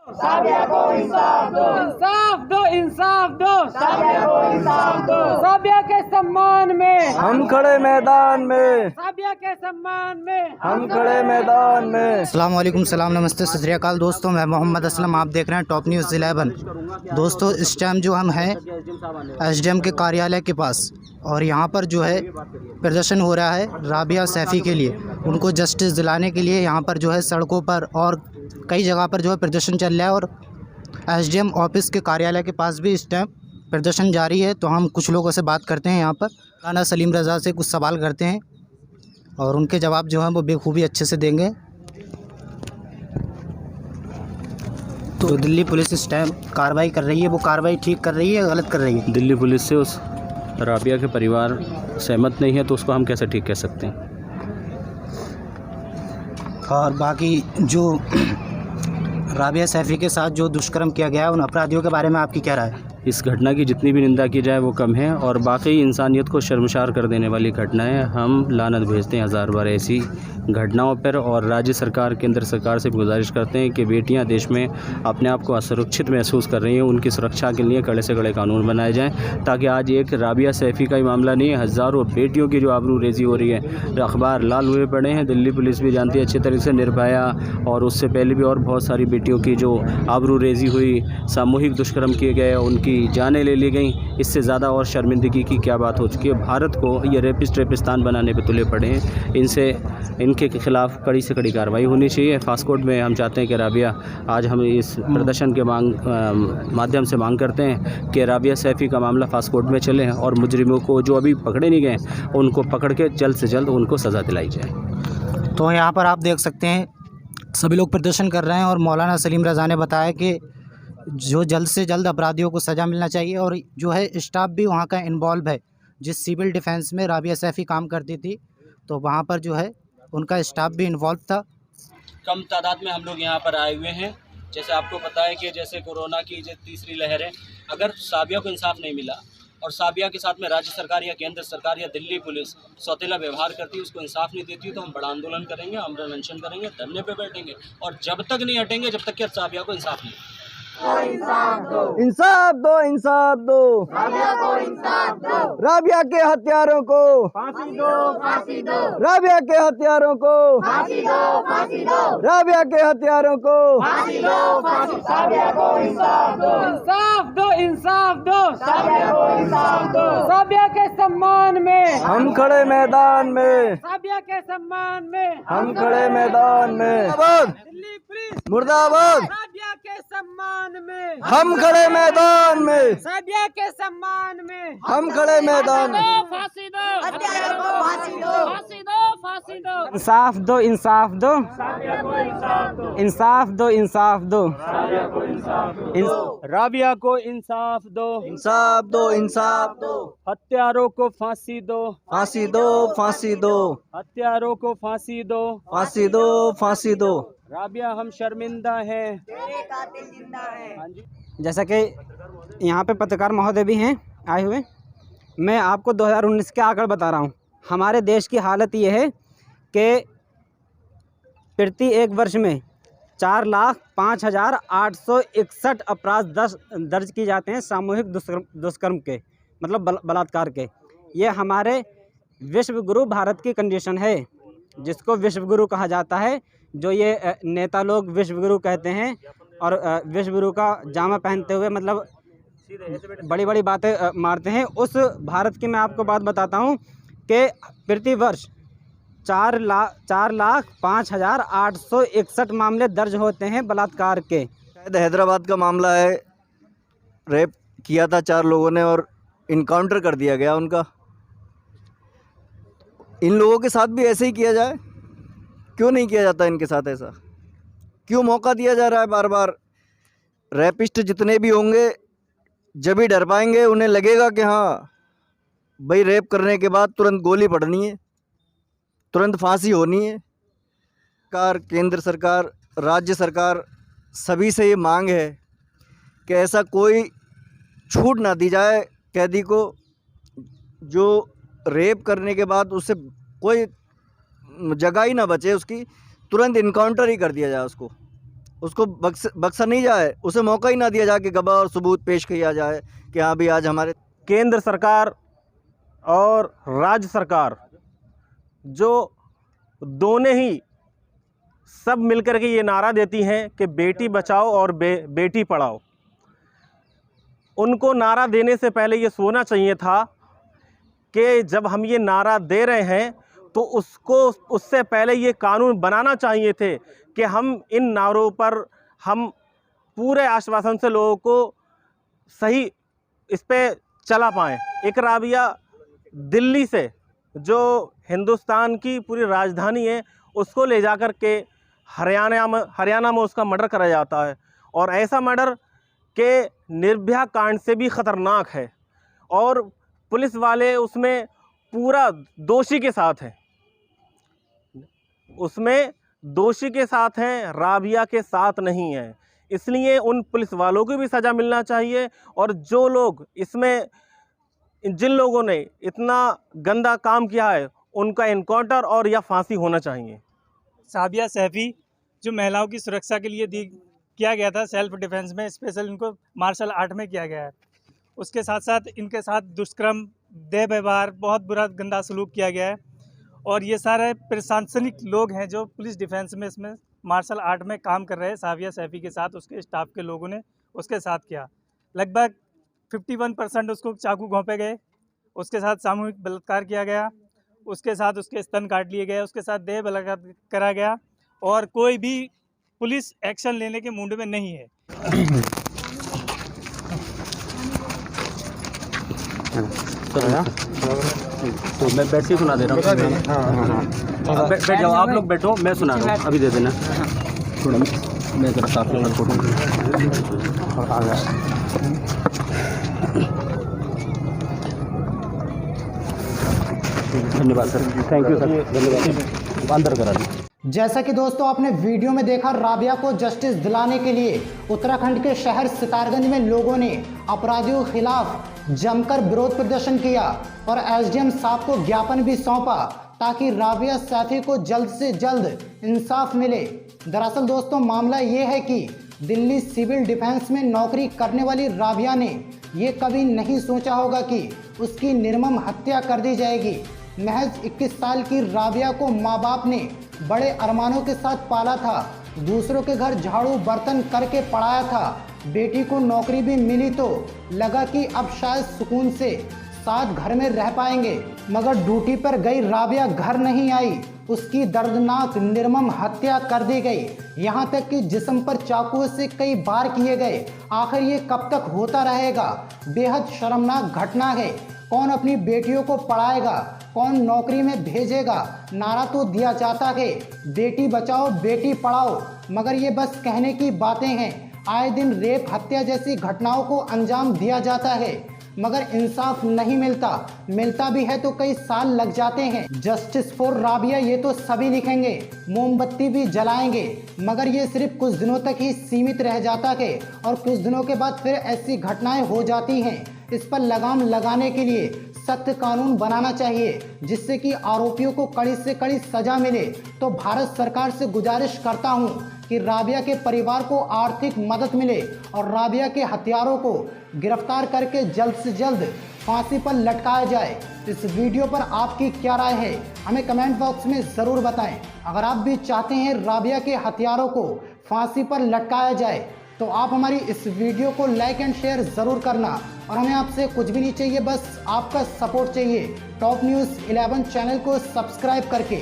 साबिया को इंसाफ दो, इंसाफ दो, इंसाफ दो, साबिया को इंसाफ दो। साबिया के सम्मान में हम खड़े मैदान में, साबिया के सम्मान में हम खड़े मैदान में। अस्सलाम वालेकुम, सलाम, नमस्ते, सत श्री अकाल दोस्तों। मैं मोहम्मद असलम, आप देख रहे हैं टॉप न्यूज़ 11। दोस्तों, इस टाइम जो हम हैं एसडीएम के कार्यालय के पास, और यहाँ पर जो है प्रदर्शन हो रहा है राबिया सैफ़ी के लिए, उनको जस्टिस दिलाने के लिए। यहाँ पर जो है सड़कों पर और कई जगह पर जो है प्रदर्शन चल रहा है, और एसडीएम ऑफिस के कार्यालय के पास भी इस टाइम प्रदर्शन जारी है। तो हम कुछ लोगों से बात करते हैं, यहाँ पर मौलाना सलीम रज़ा से कुछ सवाल करते हैं और उनके जवाब जो हैं वो बेखूबी अच्छे से देंगे। तो दिल्ली पुलिस इस टाइम कार्रवाई कर रही है, वो कार्रवाई ठीक कर रही है, गलत कर रही है? दिल्ली पुलिस से उस राबिया के परिवार सहमत नहीं है, तो उसको हम कैसे ठीक कह सकते हैं। और बाकी जो राबिया सैफ़ी के साथ जो दुष्कर्म किया गया है, उन अपराधियों के बारे में आपकी क्या राय है? इस घटना की जितनी भी निंदा की जाए वो कम है, और बाकी इंसानियत को शर्मसार कर देने वाली घटनाएं, हम लानत भेजते हैं हज़ार बार ऐसी घटनाओं पर। और राज्य सरकार, केंद्र सरकार से गुजारिश करते हैं कि बेटियां देश में अपने आप को असुरक्षित महसूस कर रही हैं, उनकी सुरक्षा के लिए कड़े से कड़े कानून बनाए जाएँ, ताकि आज एक राबिया सैफ़ी का ही मामला नहीं है, हज़ारों बेटियों की जो आबरू रेज़ी हो रही है। अखबार लाल हुए पड़े हैं, दिल्ली पुलिस भी जानती है अच्छी तरीके से, निर्भया और उससे पहले भी और बहुत सारी बेटियों की जो आबरू रेज़ी हुई, सामूहिक दुष्कर्म किए गए, उनकी जानें ले ली गई। इससे ज़्यादा और शर्मिंदगी की क्या बात हो चुकी है। भारत को ये रेपिस्तान बनाने पे तुले पड़े हैं। इनके खिलाफ़ कड़ी से कड़ी कार्रवाई होनी चाहिए। फास्ट कोर्ट में हम चाहते हैं कि राबिया, आज हम इस प्रदर्शन के माध्यम से मांग करते हैं कि राबिया सैफ़ी का मामला फास्ट कोर्ट में चले, और मुजरिमों को जो अभी पकड़े नहीं गए उनको पकड़ के जल्द से जल्द उनको सज़ा दिलाई जाए। तो यहाँ पर आप देख सकते हैं सभी लोग प्रदर्शन कर रहे हैं, और मौलाना सलीम रज़ा ने बताया कि जो जल्द से जल्द अपराधियों को सज़ा मिलना चाहिए, और जो है स्टाफ भी वहाँ का इन्वॉल्व है। जिस सिविल डिफेंस में राबिया सैफ़ी काम करती थी, तो वहाँ पर जो है उनका स्टाफ भी इन्वॉल्व था। कम तादाद में हम लोग यहाँ पर आए हुए हैं। जैसे आपको पता है कि जैसे कोरोना की जो तीसरी लहर है, अगर साबिया को इंसाफ नहीं मिला और साबिया के साथ में राज्य सरकार या केंद्र सरकार या दिल्ली पुलिस सौतेला व्यवहार करती है, उसको इंसाफ नहीं देती, तो हम बड़ा आंदोलन करेंगे, आमरण अनशन करेंगे, धरने पे बैठेंगे, और जब तक नहीं हटेंगे जब तक कि साबिया को इंसाफ नहीं। इंसाफ दो, इंसाफ दो, राबिया को इंसाफ दो, राबिया के हत्यारों को फांसी दो, फांसी दो, राबिया के हत्यारों को फांसी दो, फांसी दो, राबिया के हत्यारों को फांसी दो, फांसी, साबिया को इंसाफ दो, इंसाफ दो, इंसाफ दो, साबिया को इंसाफ दो। साबिया के सम्मान में हम खड़े मैदान में, साबिया के सम्मान में हम खड़े मैदान में। दिल्ली पुलिस मुर्दाबाद, साबिया के सम्मान में हम खड़े मैदान में, साबिया के सम्मान में हम खड़े मैदान में। फांसी दो, हत्यारों को फांसी दो, फांसी दो, फांसी दो। इंसाफ दो, इंसाफ दो, इंसाफ दो, इंसाफ दो, राबिया को इंसाफ दो, इंसाफ दो, इंसाफ दो, हत्यारों को फांसी दो, फांसी दो, फांसी दो, हत्यारों को फांसी दो, फांसी दो, फांसी दो। राबिया हम शर्मिंदा हैं। हाँ जी, जैसा कि यहाँ पे पत्रकार महोदय भी हैं आए हुए, मैं आपको 2019 के आंकड़े बता रहा हूँ। हमारे देश की हालत ये है कि प्रति एक वर्ष में 4,05,861 अपराध दर्ज किए जाते हैं, सामूहिक दुष्कर्म के, मतलब बलात्कार के। ये हमारे विश्व गुरु भारत की कंडीशन है, जिसको विश्व गुरु कहा जाता है। जो ये नेता लोग विश्व गुरु कहते हैं और विश्व गुरु का जामा पहनते हुए मतलब बड़ी बड़ी बातें मारते हैं, उस भारत की मैं आपको बात बताता हूँ कि प्रति वर्ष 4,05,861 मामले दर्ज होते हैं बलात्कार के। शायद हैदराबाद का मामला है, रेप किया था 4 लोगों ने और इनकाउंटर कर दिया गया उनका। इन लोगों के साथ भी ऐसे ही किया जाए, क्यों नहीं किया जाता इनके साथ ऐसा? क्यों मौका दिया जा रहा है बार बार? रैपिस्ट जितने भी होंगे जब भी डर पाएंगे, उन्हें लगेगा कि हाँ भाई रेप करने के बाद तुरंत गोली पड़नी है, तुरंत फांसी होनी है। सरकार, केंद्र सरकार, राज्य सरकार, सभी से ये मांग है कि ऐसा कोई छूट ना दी जाए कैदी को जो रेप करने के बाद उससे कोई जगह ही ना बचे, उसकी तुरंत इनकाउंटर ही कर दिया जाए उसको। उसको बख्शा नहीं जाए, उसे मौका ही ना दिया जाए कि गवाह और सबूत पेश किया जाए कि हाँ भी आज हमारे। केंद्र सरकार और राज्य सरकार जो दोनों ही सब मिलकर के ये नारा देती हैं कि बेटी बचाओ और बेटी पढ़ाओ, उनको नारा देने से पहले ये सोचना चाहिए था कि जब हम ये नारा दे रहे हैं तो उससे पहले ये कानून बनाना चाहिए थे कि हम इन नारों पर हम पूरे आश्वासन से लोगों को सही इस पे चला पाएँ। एक राबिया दिल्ली से, जो हिंदुस्तान की पूरी राजधानी है, उसको ले जाकर के हरियाणा में उसका मर्डर करा जाता है, और ऐसा मर्डर के निर्भया कांड से भी ख़तरनाक है, और पुलिस वाले उसमें पूरा दोषी के साथ हैं, उसमें दोषी के साथ हैं, राबिया के साथ नहीं है। इसलिए उन पुलिस वालों को भी सज़ा मिलना चाहिए, और जो लोग इसमें, जिन लोगों ने इतना गंदा काम किया है, उनका इनकाउंटर और या फांसी होना चाहिए। साबिया सैफी जो महिलाओं की सुरक्षा के लिए किया गया था, सेल्फ डिफेंस में, स्पेशल इनको मार्शल आर्ट में किया गया है। उसके साथ साथ इनके साथ दुष्कर्म, देह व्यवहार, बहुत बुरा गंदा सलूक किया गया है, और ये सारे प्रशासनिक लोग हैं जो पुलिस डिफेंस में इसमें मार्शल आर्ट में काम कर रहे हैं। साबिया सैफी के साथ उसके स्टाफ के लोगों ने उसके साथ किया। लगभग 51% उसको चाकू घोंपे गए, उसके साथ सामूहिक बलात्कार किया गया, उसके साथ उसके स्तन काट लिए गए, उसके साथ देह बलात्कार करा गया, और कोई भी पुलिस एक्शन लेने के मूड में नहीं है। तो मैं बैठ के सुना दे रहा हूँ। बैठ जाओ, आप लोग बैठो, मैं सुना रहा हूँ, अभी दे देना। मैं जरा साफ करना फोटो। धन्यवाद सर, थैंक यू सर, धन्यवाद। अंदर करा दी। जैसा कि दोस्तों आपने वीडियो में देखा, राबिया को जस्टिस दिलाने के लिए उत्तराखंड के शहर सितारगंज में लोगों ने अपराधियों के खिलाफ जमकर विरोध प्रदर्शन किया और एसडीएम साहब को ज्ञापन भी सौंपा ताकि राबिया सैफी को जल्द से जल्द इंसाफ मिले। दरअसल दोस्तों मामला ये है कि दिल्ली सिविल डिफेंस में नौकरी करने वाली राबिया ने ये कभी नहीं सोचा होगा कि उसकी निर्मम हत्या कर दी जाएगी। महज 21 साल की राबिया को माँ बाप ने बड़े अरमानों के साथ पाला था, दूसरों के घर झाड़ू बर्तन करके पढ़ाया था। बेटी को नौकरी भी मिली तो लगा कि अब शायद सुकून से साथ घर में रह पाएंगे, मगर ड्यूटी पर गई राबिया घर नहीं आई, उसकी दर्दनाक निर्मम हत्या कर दी गई, यहाँ तक कि जिस्म पर चाकुओं से कई बार किए गए। आखिर ये कब तक होता रहेगा? बेहद शर्मनाक घटना है। कौन अपनी बेटियों को पढ़ाएगा, कौन नौकरी में भेजेगा? नारा तो दिया जाता है बेटी बचाओ बेटी पढ़ाओ, मगर ये बस कहने की बातें हैं। आए दिन रेप, हत्या जैसी घटनाओं को अंजाम दिया जाता है, मगर इंसाफ नहीं मिलता, मिलता भी है तो कई साल लग जाते हैं। जस्टिस फॉर राबिया ये तो सभी लिखेंगे, मोमबत्ती भी जलाएंगे, मगर ये सिर्फ कुछ दिनों तक ही सीमित रह जाता है और कुछ दिनों के बाद फिर ऐसी घटनाएं हो जाती हैं। इस पर लगाम लगाने के लिए सख्त कानून बनाना चाहिए जिससे कि आरोपियों को कड़ी से कड़ी सजा मिले। तो भारत सरकार से गुजारिश करता हूं कि राबिया के परिवार को आर्थिक मदद मिले और राबिया के हत्यारों को गिरफ्तार करके जल्द से जल्द फांसी पर लटकाया जाए। इस वीडियो पर आपकी क्या राय है हमें कमेंट बॉक्स में ज़रूर बताएं। अगर आप भी चाहते हैं राबिया के हत्यारों को फांसी पर लटकाया जाए तो आप हमारी इस वीडियो को लाइक एंड शेयर ज़रूर करना, और हमें आपसे कुछ भी नहीं चाहिए, बस आपका सपोर्ट चाहिए। टॉप न्यूज़ 11 चैनल को सब्सक्राइब करके